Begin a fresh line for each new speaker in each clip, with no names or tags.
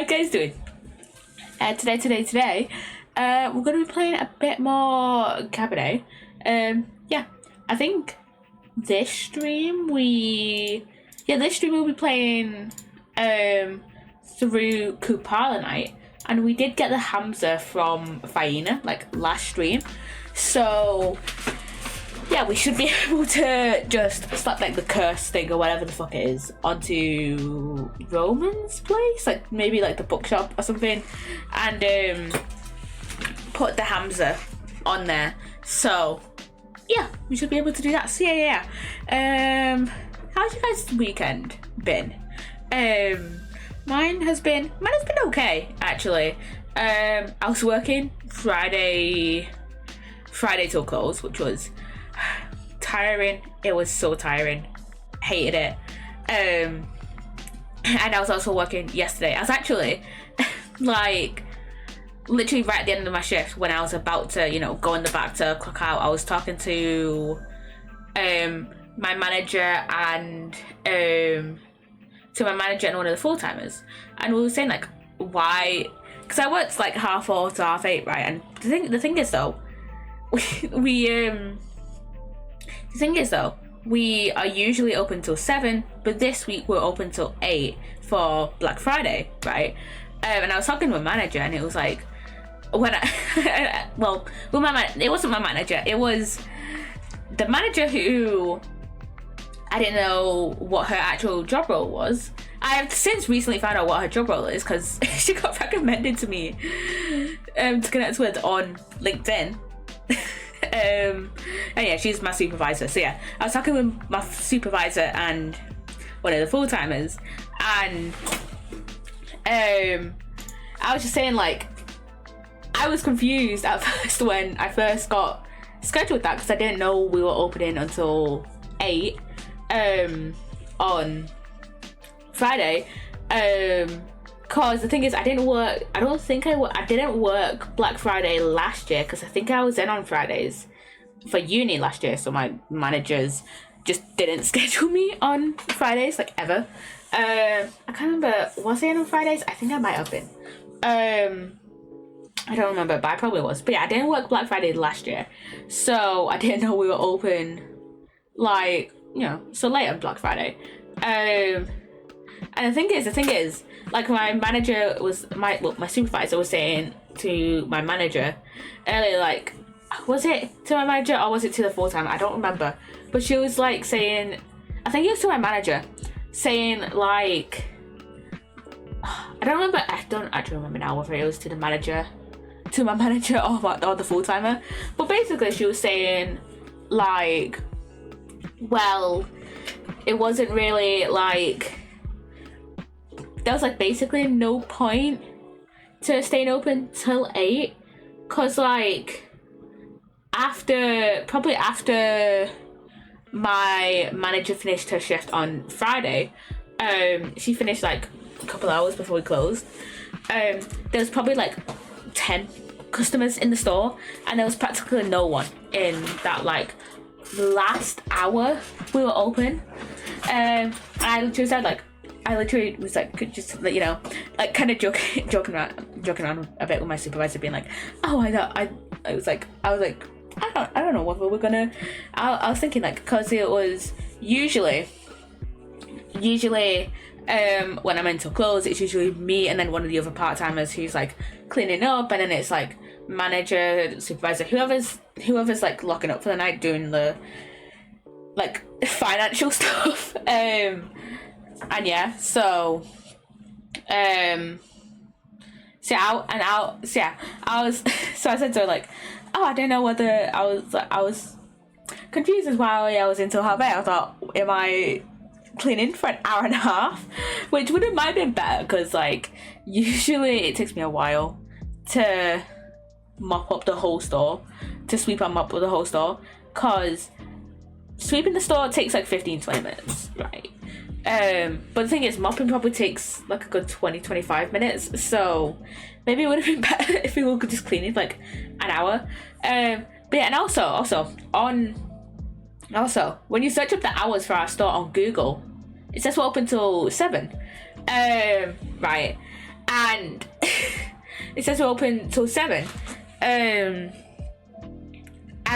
you guys doing? Today, we're going to be playing a bit more Cabernet. Yeah, I think this stream we'll be playing through Kupala night, and we did get the Hamza from Faina like last stream, so yeah, we should be able to just slap like the curse thing or whatever the fuck it is onto Roman's place, like maybe like the bookshop or something, and put the Hamza on there. So yeah, we should be able to do that. So yeah. How's your guys' weekend been? Mine has been okay, actually. I was working Friday till close, which was tiring. It was so tiring. Hated it. And I was also working yesterday. I was actually like literally right at the end of my shift when I was about to, go in the back to clock out. I was talking to my manager and one of the full-timers, and we were saying like why, because I worked like 4:30 to 8:30, right? And the thing is though, we are usually open till 7, but this week we're open till 8 for Black Friday, right? And I was talking to my manager, and it was like when I it wasn't my manager, it was the manager who I didn't know what her actual job role was. I have since recently found out what her job role is because she got recommended to me to connect with on LinkedIn. And yeah, she's my supervisor. So yeah, I was talking with my supervisor and one of the full-timers, and I was just saying like I was confused at first when I first got scheduled that, because I didn't know we were opening until 8 on Friday, cause the thing is I didn't work Black Friday last year, because I think I was in on Fridays for uni last year, so my managers just didn't schedule me on Fridays like ever. I can't remember, was I in on Fridays? I think I might have been. I don't remember, but I probably was. But yeah, I didn't work Black Friday last year, so I didn't know we were open like, so late on Black Friday. And the thing is, like my manager was my supervisor was saying to my manager earlier, like, was it to my manager or was it to the full-time? I don't remember, but she was like saying, I think it was to my manager, saying like, I don't actually remember now whether it was to my manager or the full-timer, but basically she was saying like, well, it wasn't really like, there was like basically no point to staying open till 8, because like after my manager finished her shift on Friday, she finished like a couple hours before we closed. There was probably like 10 customers in the store, and there was practically no one in that like last hour we were open. I literally was like just like kind of joking around a bit with my supervisor, being like, oh, I was like I don't know whether we're gonna, I was thinking like, because it was usually when I'm into clothes, it's usually me and then one of the other part-timers who's like cleaning up, and then it's like manager, supervisor, whoever's like locking up for the night, doing the like financial stuff. And yeah, so I said to her like, oh, I don't know whether I was confused as why I was until half 8. I thought, am I cleaning for an hour and a half? Which would have might have been better, because like usually it takes me a while to mop up the whole store, to sweep and mop up the whole store, because sweeping the store takes like 15-20 minutes, right? But the thing is, mopping probably takes like a good 20-25 minutes, so maybe it would have been better if people could just clean it like an hour. But yeah, and also when you search up the hours for our store on Google, it says we're open till 7. Right. and it says we're open till 7. And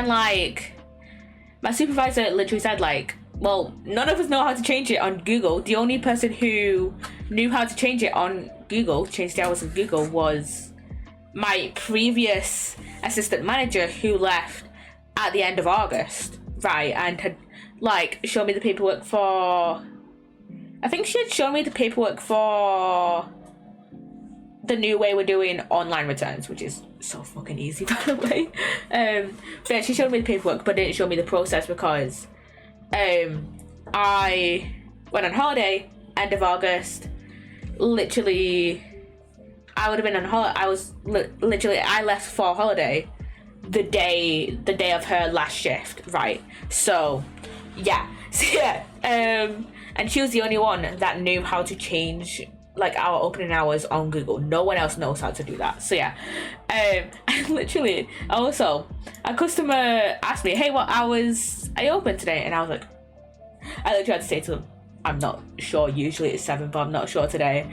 like my supervisor literally said like, well, none of us know how to change it on Google. The only person who knew how to change it on Google, change the hours on Google, was my previous assistant manager who left at the end of August, right? And had like shown me the paperwork for, I think she had shown me the paperwork for the new way we're doing online returns, which is so fucking easy, by the way. But yeah, she showed me the paperwork but didn't show me the process because I went on holiday end of August. Literally, I would have been on holiday. I was literally, I left for holiday the day of her last shift, right? So yeah. And she was the only one that knew how to change like our opening hours on Google. No one else knows how to do that. So yeah. And literally, also a customer asked me, hey, what hours are you open today? And I was like, I literally had to say to them, I'm not sure. Usually it's 7, but I'm not sure today.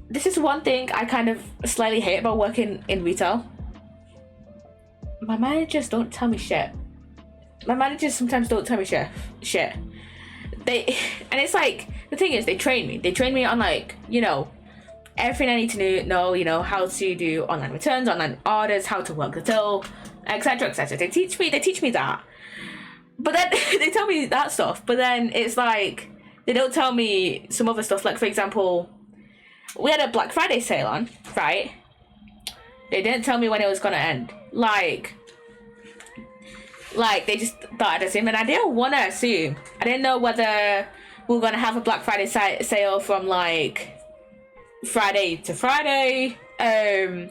This is one thing I kind of slightly hate about working in retail. My managers don't tell me shit. My managers sometimes don't tell me shit. And it's like, the thing is, they train me on like, you know, everything I need to know, you know, how to do online returns, online orders, how to work the till, etc, etc. They teach me that. But then they tell me that stuff, but then it's like they don't tell me some other stuff. Like, for example, we had a Black Friday sale on, right? They didn't tell me when it was gonna end. Like they just thought I'd assume, and I didn't want to assume. I didn't know whether we were gonna have a Black Friday sale from like Friday to Friday. I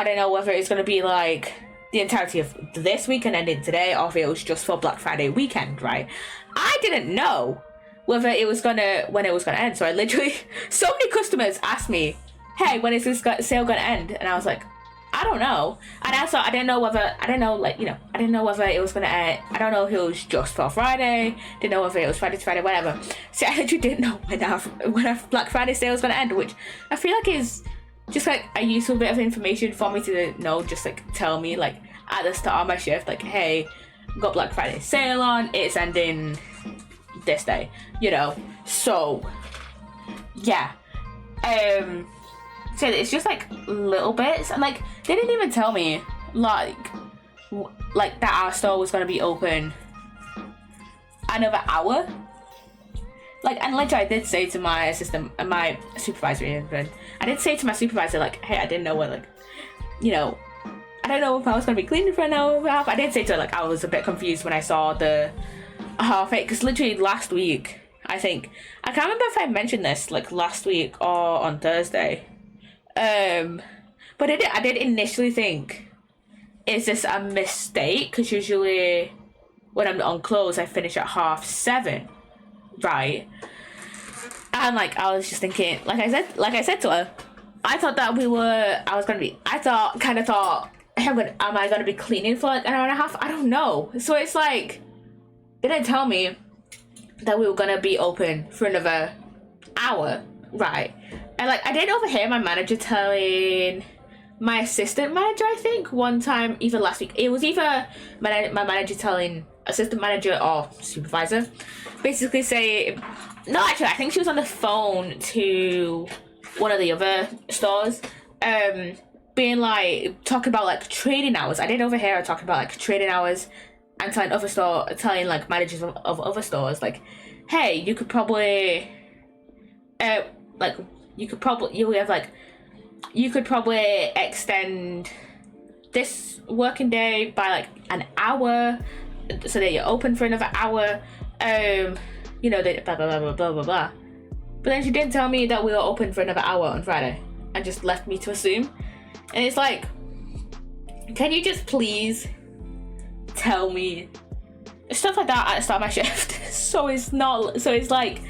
don't know whether it's gonna be like the entirety of this weekend ending today, or if it was just for Black Friday weekend, right? I didn't know when it was gonna end. So I literally, so many customers asked me, hey, when is this sale gonna end? And I was like, I don't know. And also, I didn't know whether it was gonna end. I don't know if it was just for Friday. Didn't know whether it was Friday to Friday, whatever. So I literally didn't know when our Black Friday sale was gonna end, which I feel like is just like a useful bit of information for me to know. Just like tell me like at the start of my shift, like, hey, got Black Friday sale on. It's ending this day, you know. So yeah. So it's just like little bits, and like they didn't even tell me like that our store was gonna be open another hour. Like, and literally I did say to my assistant, my supervisor even, I did say to my supervisor like, hey, I didn't know what, like, you know, I don't know if I was gonna be cleaning for an hour and a half. I did say to her like I was a bit confused when I saw the half eight, because literally last week, I think, I can't remember if I mentioned this like last week or on Thursday. But I did initially think, is this a mistake? Because usually when I'm on close, I finish at 7:30, right? And like I was just thinking, like I said to her, I thought that am I gonna be cleaning for like an hour and a half? I don't know. So it's like, they didn't tell me that we were gonna be open for another hour, right? And like I did overhear my manager telling my assistant manager, I think, one time, either last week, it was either my manager telling assistant manager or supervisor, basically say, no, actually, I think she was on the phone to one of the other stores, being like, talking about like trading hours. I did overhear her talking about like trading hours and telling like managers of other stores, like, hey, you could probably extend this working day by like an hour so that you're open for another hour, you know, blah blah blah blah blah blah blah. But then she didn't tell me that we were open for another hour on Friday and just left me to assume. And it's like, can you just please tell me stuff like that at the start of my shift? So it's like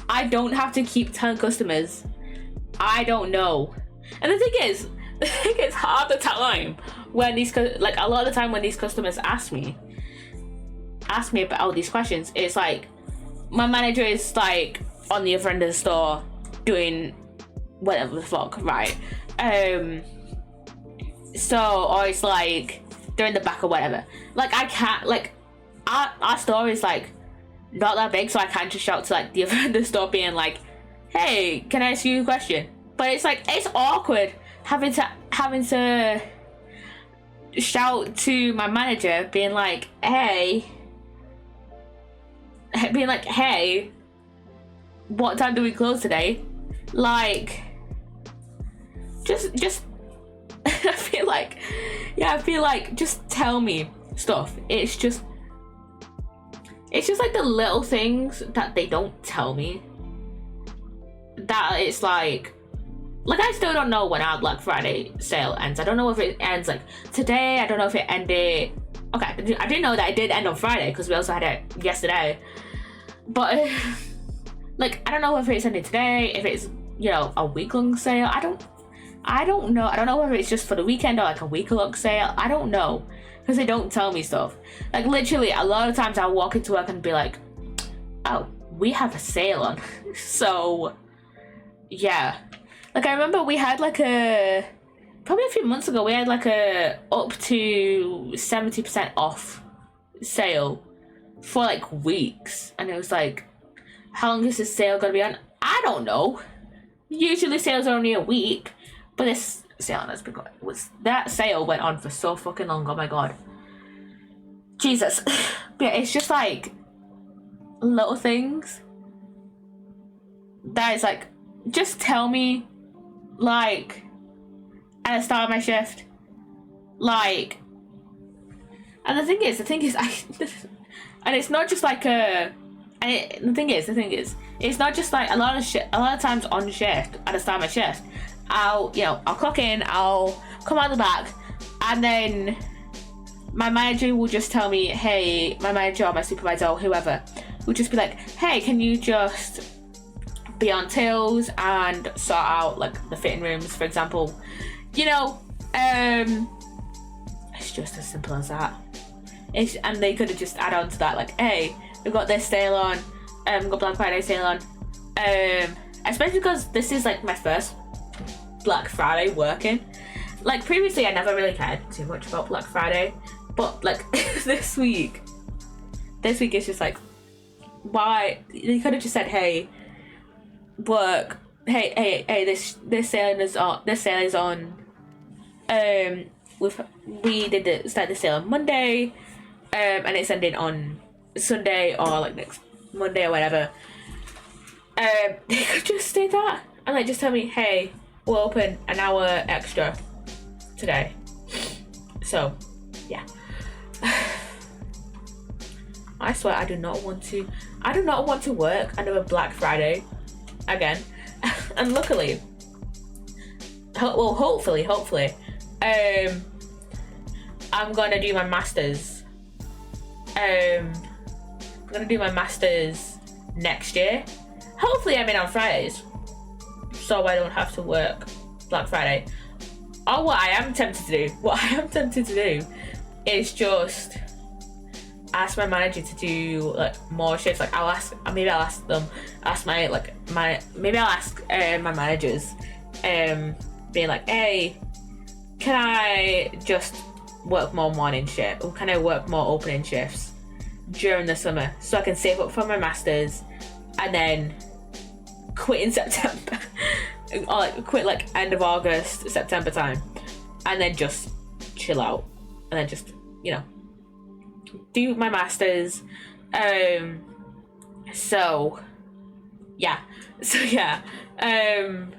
I don't have to keep telling customers I don't know. And the thing is half the time when these, like a lot of the time when these customers ask me about all these questions, it's like my manager is like on the other end of the store doing whatever the fuck, right? So, or it's like they're in the back or whatever. Like I can't, like our store is like not that big, so I can't just shout to like the other end of the store being like, hey, can I ask you a question? But it's like, it's awkward having to shout to my manager being like, hey, what time do we close today? Like, just I feel like just tell me stuff. It's just like the little things that they don't tell me, that it's like I still don't know when our Black Friday sale ends. I don't know if it ends like today. I don't know if it ended. Okay, I didn't know that it did end on Friday because we also had it yesterday. But like, I don't know if it's ending today, if it's, you know, a week-long sale. I don't know. I don't know whether it's just for the weekend or like a week-long sale. I don't know, because they don't tell me stuff. Like literally, a lot of times I'll walk into work and be like, oh, we have a sale on. So yeah, like I remember we had like probably a few months ago, we had like a up to 70% off sale for like weeks, and it was like, how long is this sale gonna be on? I don't know. Usually sales are only a week, but this sale has been going, that sale went on for so fucking long. Oh my god, Jesus. But yeah, it's just like little things that is like, just tell me, like at the start of my shift, like. And the thing is, and it's not just like the thing is, it's not just like a lot of times on shift, at the start of my shift, I'll clock in, I'll come out the back, and then my manager will just tell me, hey, my manager or my supervisor or whoever will just be like, hey, can you just be on tills and sort out like the fitting rooms, for example, you know. It's just as simple as that. And they could have just add on to that, like, hey, we've got this sale on, we've got Black Friday sale on, especially because this is like my first Black Friday working. Like previously I never really cared too much about Black Friday, but like this week is just like, why? They could have just said, hey, work, hey, this sale is on, we did start the sale on Monday, and it's ending on Sunday or like next Monday or whatever. They could just say that and like just tell me, hey, we'll open an hour extra today. So yeah. I swear I do not want to work another Black Friday again. And luckily, hopefully, I'm gonna do my masters. I'm gonna do my masters next year. Hopefully I'm in on Fridays, so I don't have to work Black Friday. Or what I am tempted to do is just ask my manager to do like more shifts. Like I'll ask my managers, being like, hey, can I just work more morning shift, or can I work more opening shifts during the summer so I can save up for my masters and then quit in September or like quit like end of August, September time, and then just chill out and then just, you know, do my masters. So yeah, and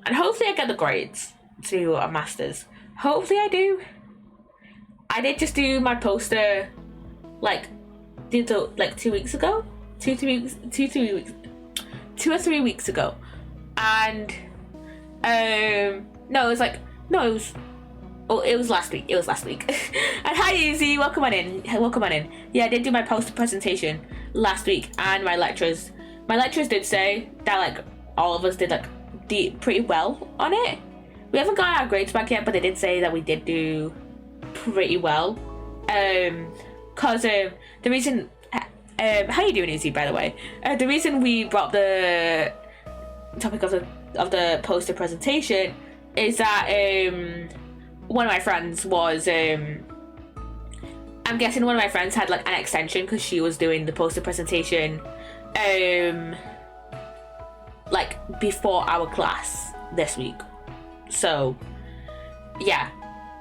hopefully I get the grades to a masters. Hopefully I do. I did just do my poster like 2 weeks ago, 2 or 3 weeks ago, and it was last week. And hi Easy, welcome on in. Yeah, I did do my poster presentation last week, and my lecturers did say that like all of us did like pretty well on it. We haven't got our grades back yet, but they did say that we did do pretty well. Cause the reason, how you doing, Izzy, by the way? The reason we brought the topic of the the poster presentation is that one of my friends was I'm guessing one of my friends had like an extension because she was doing the poster presentation like before our class this week. So yeah,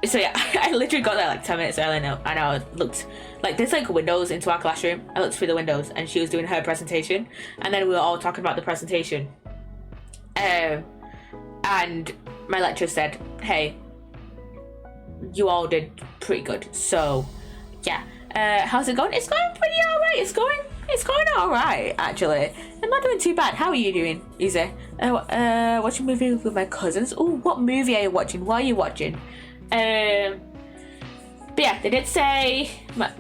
I literally got there like 10 minutes early now, and I looked like there's like windows into our classroom. I looked through the windows and she was doing her presentation, and then we were all talking about the presentation, and my lecturer said, hey, you all did pretty good. So yeah, how's it going? It's going pretty alright. It's going alright, actually. I'm not doing too bad. How are you doing, Easy? Watching a movie with my cousins. Oh, what movie are you watching? What are you watching? But yeah, they did say, my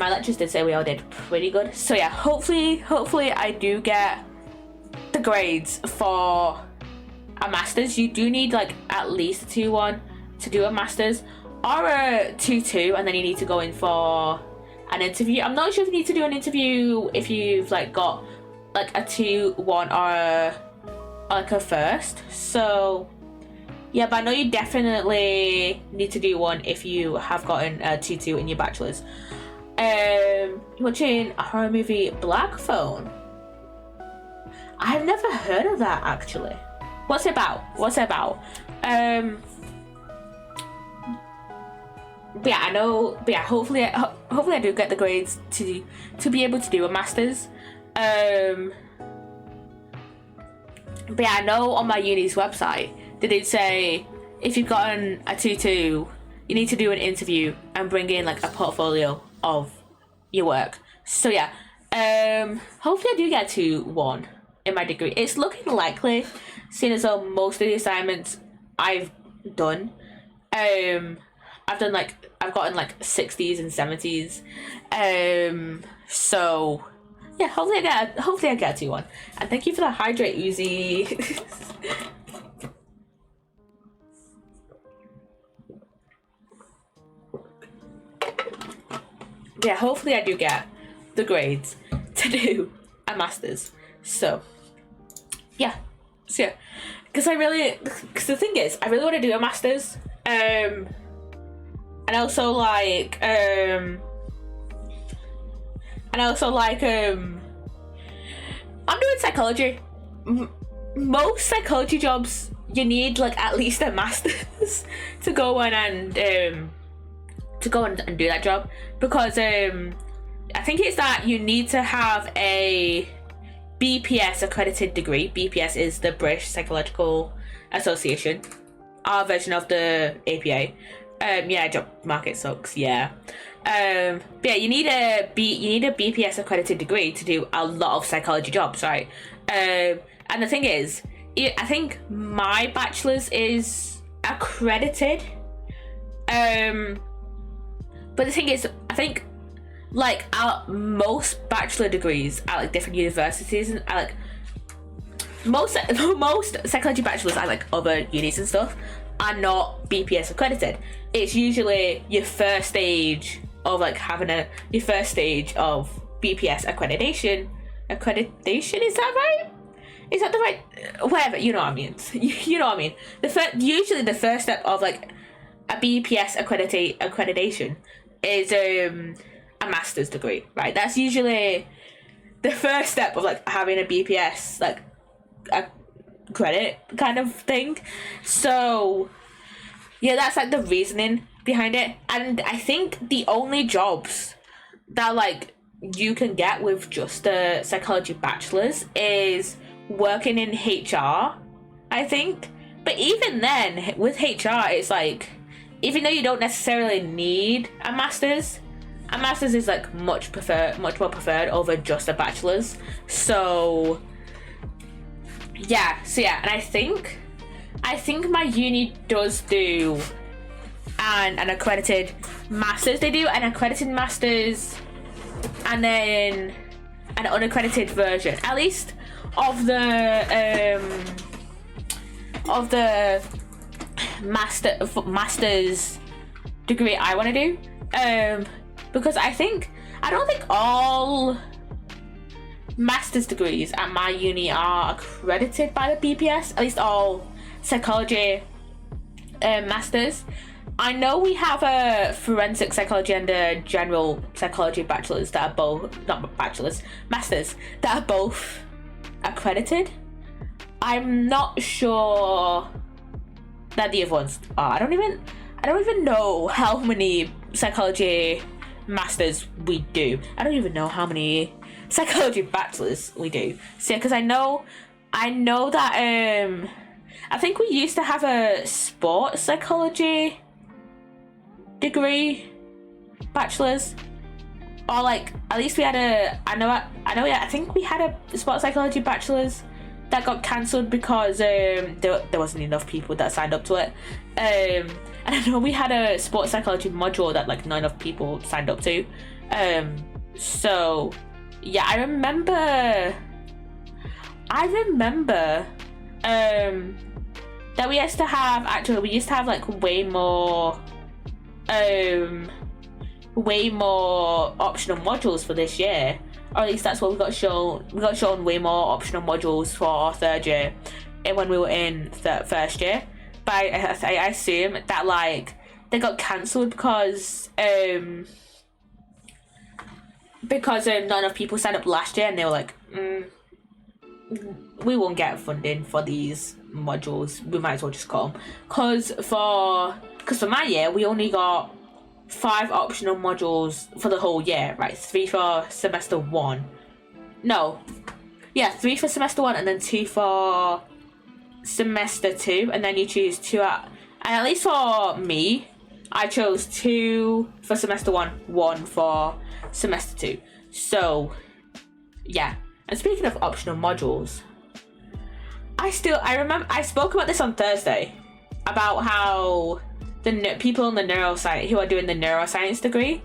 lecturers did say we all did pretty good. So yeah, hopefully I do get the grades for a master's. You do need like at least a 2-1 to do a master's, or a 2-2, and then you need to go in for an interview. I'm not sure if you need to do an interview if you've like got like a 2-1 or like a first. So yeah, but I know you definitely need to do one if you have gotten a 2-2 in your bachelor's. Watching a horror movie, Black Phone. I've never heard of that, actually. What's it about? But yeah, I know. But yeah, hopefully I do get the grades to be able to do a master's. But yeah, I know on my uni's website they did say if you've gotten a 2-2, you need to do an interview and bring in like a portfolio of your work. So yeah, hopefully I do get 2-1 in my degree. It's looking likely, seeing as though most of the assignments I've done, I've gotten like 60s and 70s. So yeah, hopefully I get a 2-1. And thank you for the hydrate, Uzi. Yeah, hopefully I do get the grades to do a master's. So yeah, because the thing is, I really want to do a master's, and also like I'm doing psychology. Most psychology jobs you need like at least a master's to go in and do that job, because I think it's that you need to have a BPS accredited degree. BPS is the British Psychological Association, our version of the APA. Yeah, job market sucks. Yeah. But yeah, you need a BPS accredited degree to do a lot of psychology jobs, right? And the thing is, I think my bachelor's is accredited. But the thing is, I think like most bachelor degrees at like different universities, and like most psychology bachelors at like other unis and stuff are not BPS accredited. It's usually your first stage of like having your first stage of BPS accreditation. Is that right? Is that the right? Whatever, you know what I mean. You know what I mean. Usually the first step of like a BPS accreditation is a master's degree, right? That's usually the first step of like having a BPS like a credit kind of thing. So yeah, that's like the reasoning behind it. And I think the only jobs that like you can get with just a psychology bachelor's is working in HR, I think. But even then, with HR, it's like, even though you don't necessarily need a master's is like much more preferred over just a bachelor's. So yeah, and I think my uni does do an accredited master's. They do an accredited master's and then an unaccredited version, at least of the master's degree I want to do, because I don't think all master's degrees at my uni are accredited by the BPS, at least all psychology masters. I know we have a forensic psychology and a general psychology bachelors that are both, not bachelors, masters that are both accredited. I'm not sure that the other ones are. I don't even know how many psychology masters we do. I don't even know how many psychology bachelors we do. So because I know that I think we used to have a sports psychology degree bachelors, or like at least we had a I think we had a sports psychology bachelors that got cancelled because there wasn't enough people that signed up to it, and I know we had a sports psychology module that like not enough people signed up to, so yeah, I remember that we used to have like way more optional modules for this year, or at least that's what we got shown. We got shown way more optional modules for our third year, and when we were in first year. But I assume that like they got cancelled because not enough people signed up last year, and they were like, we won't get funding for these modules. We might as well just cut them. Because for my year, we only got 5 optional modules for the whole year, right? 3 for semester 1. No. Yeah, 3 for semester 1 and then 2 for semester 2. And then you choose 2 and at least for me, I chose 2 for semester 1, 1 for semester 2. So, yeah. And speaking of optional modules, I remember I spoke about this on Thursday about how the people in the neuroscience who are doing the neuroscience degree,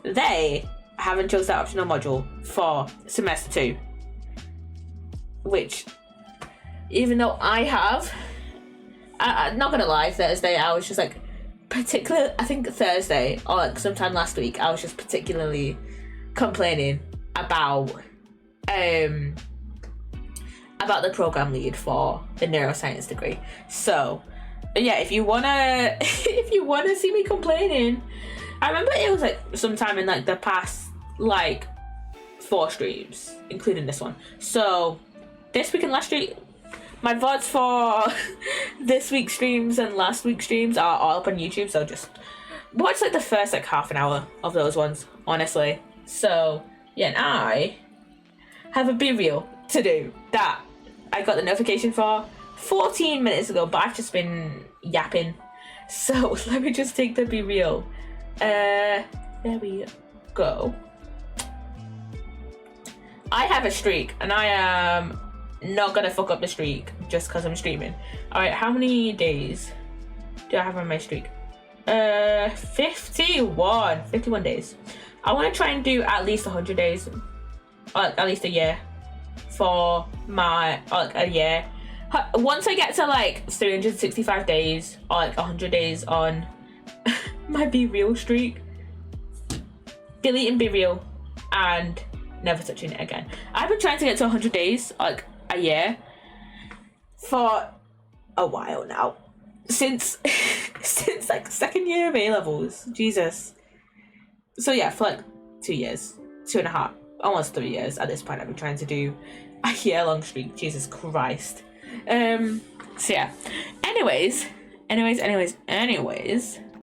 they haven't chosen that optional module for semester 2, which even though I have, I'm not gonna lie, Thursday I was just like I think Thursday or like sometime last week I was just particularly complaining about the program lead for the neuroscience degree. So yeah, if you wanna see me complaining, I remember it was like sometime in like the past like 4 streams, including this one. So this week and last week, my VODs for this week's streams and last week's streams are all up on YouTube, so just watch like the first like half an hour of those ones, honestly. So yeah, and I have a B-reel to do that I got the notification for 14 minutes ago, but I've just been yapping. So let me just take the B-reel. There we go. I have a streak, and I am not gonna fuck up the streak just because I'm streaming. Alright, how many days do I have on my streak? 51 days. I want to try and do at least 100 days, or at least a year for my, a year. Once I get to like 365 days or like 100 days on my B-reel streak, deleting B-reel and never touching it again. I've been trying to get to 100 days, like a year, for a while now. Since like second year of A-levels. Jesus. So yeah, for like 2 years, 2.5, almost 3 years at this point, I've been trying to do a year-long streak. Jesus Christ. So yeah. Anyways.